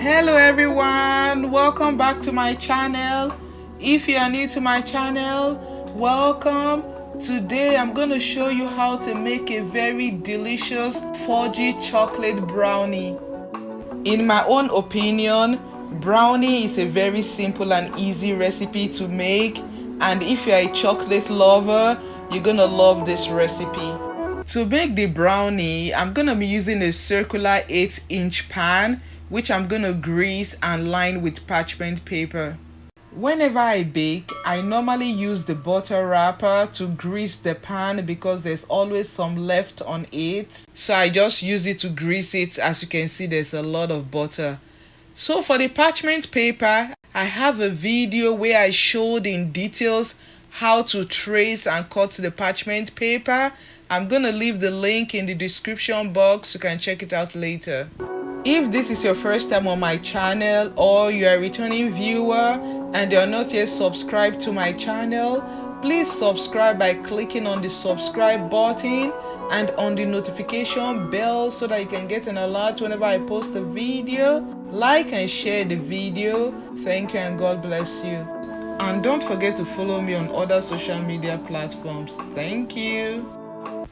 Hello everyone, welcome back to my channel. If you are new to my channel, welcome. Today I'm going to show you how to make a very delicious fudgy chocolate brownie. In my own opinion, brownie is a very simple and easy recipe to make, and if you are a chocolate lover, you're gonna love this recipe. To make the brownie, I'm gonna be using a circular 8-inch pan, which I'm gonna grease and line with parchment paper. Whenever I bake, I normally use the butter wrapper to grease the pan because there's always some left on it. So I just use it to grease it. As you can see, there's a lot of butter. So for the parchment paper, I have a video where I showed in details how to trace and cut the parchment paper. I'm gonna leave the link in the description box. You can check it out later. If this is your first time on my channel or you're a returning viewer and you're not yet subscribed to my channel, please subscribe by clicking on the subscribe button and on the notification bell so that you can get an alert whenever I post a video. Like and share the video. Thank you and God bless you. And don't forget to follow me on other social media platforms. Thank you.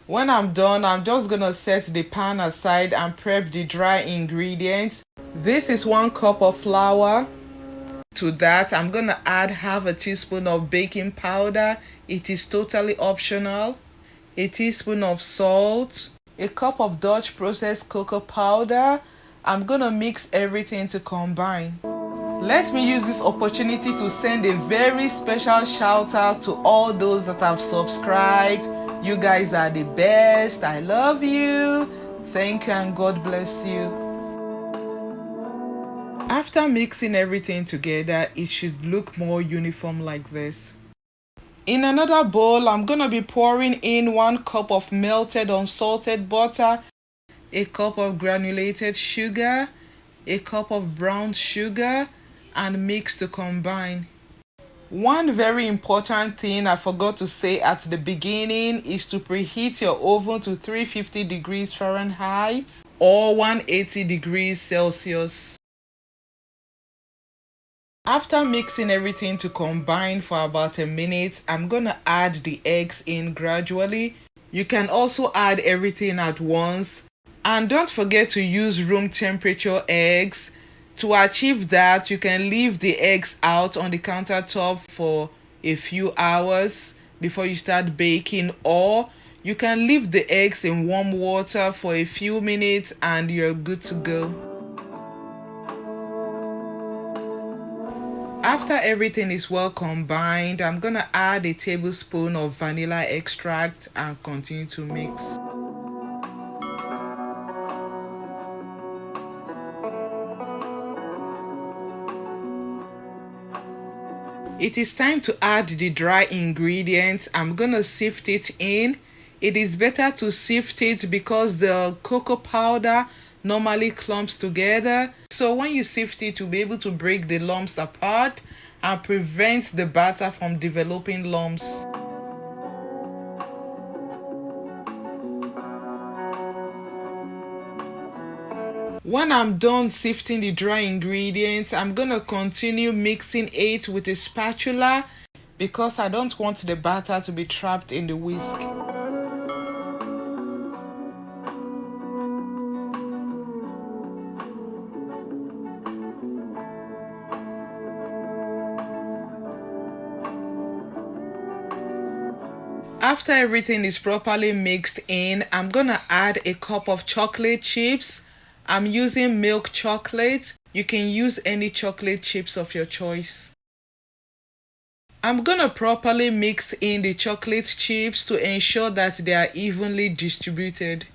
When I'm done, I'm just gonna set the pan aside and prep the dry ingredients. This is 1 cup of flour. To that, I'm gonna add half a teaspoon of baking powder. It is totally optional. A teaspoon of salt. A cup of Dutch processed cocoa powder. I'm gonna mix everything to combine. Let me use this opportunity to send a very special shout out to all those that have subscribed. You guys are the best. I love you. Thank you and God bless you. After mixing everything together, it should look more uniform like this. In another bowl, I'm gonna be pouring in 1 cup of melted unsalted butter, a cup of granulated sugar, a cup of brown sugar, and mix to combine. One very important thing I forgot to say at the beginning is to preheat your oven to 350 degrees Fahrenheit or 180 degrees Celsius. After mixing everything to combine for about a minute, I'm gonna add the eggs in gradually. You can also add everything at once. And don't forget to use room temperature eggs. To achieve that, you can leave the eggs out on the countertop for a few hours before you start baking, or you can leave the eggs in warm water for a few minutes and you're good to go. After everything is well combined, I'm gonna add a tablespoon of vanilla extract and continue to mix. It is time to add the dry ingredients. I'm gonna sift it in. It is better to sift it because the cocoa powder normally clumps together. So when you sift it, you'll be able to break the lumps apart and prevent the batter from developing lumps. When I'm done sifting the dry ingredients, I'm gonna continue mixing it with a spatula because I don't want the batter to be trapped in the whisk. After everything is properly mixed in, I'm gonna add a cup of chocolate chips. I'm using milk chocolate. You can use any chocolate chips of your choice. I'm gonna properly mix in the chocolate chips to ensure that they are evenly distributed.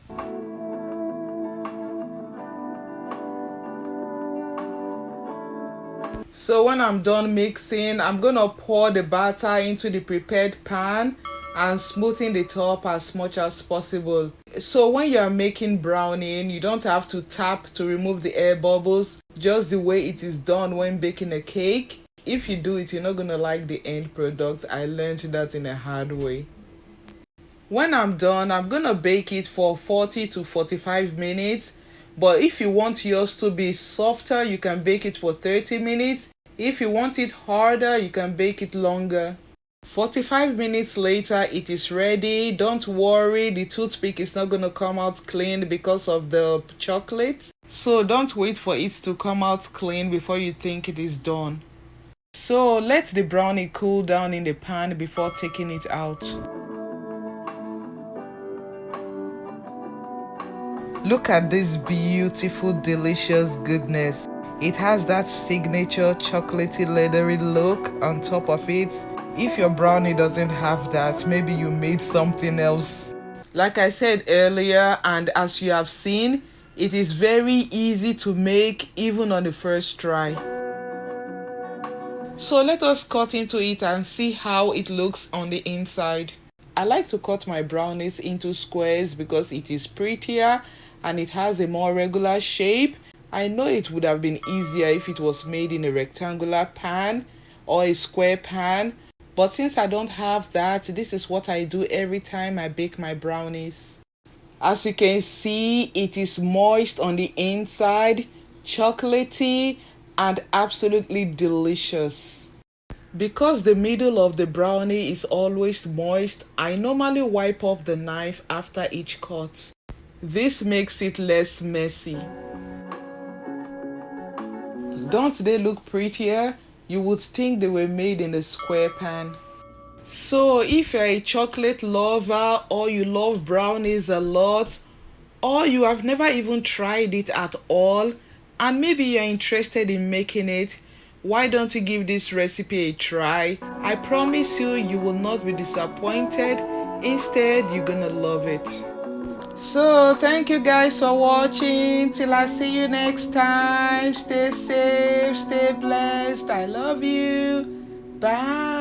So when I'm done mixing, I'm gonna pour the batter into the prepared pan and smoothing the top as much as possible. So when you are making brownie, you don't have to tap to remove the air bubbles, just the way it is done when baking a cake. If you do it, you're not gonna like the end product. I learned that in a hard way. When I'm done, I'm gonna bake it for 40 to 45 minutes. But if you want yours to be softer, you can bake it for 30 minutes. If you want it harder, you can bake it longer. 45 minutes later, it is ready. Don't worry, the toothpick is not going to come out clean because of the chocolate. So don't wait for it to come out clean before you think it is done. So let the brownie cool down in the pan before taking it out. Look at this beautiful, delicious goodness. It has that signature chocolatey, leathery look on top of it. If your brownie doesn't have that, maybe you made something else. Like I said earlier, and as you have seen, it is very easy to make even on the first try. So let us cut into it and see how it looks on the inside. I like to cut my brownies into squares because it is prettier and it has a more regular shape. I know it would have been easier if it was made in a rectangular pan or a square pan, but since I don't have that, this is what I do every time I bake my brownies. As you can see, it is moist on the inside, chocolatey, and absolutely delicious. Because the middle of the brownie is always moist, I normally wipe off the knife after each cut. This makes it less messy. Don't they look prettier? You would think they were made in a square pan. So if you're a chocolate lover, or you love brownies a lot, or you have never even tried it at all, and maybe you're interested in making it, why don't you give this recipe a try? I promise you, you will not be disappointed. Instead, you're gonna love it. So thank you guys for watching. Till I see you next time. Stay safe, stay blessed. I love you. Bye.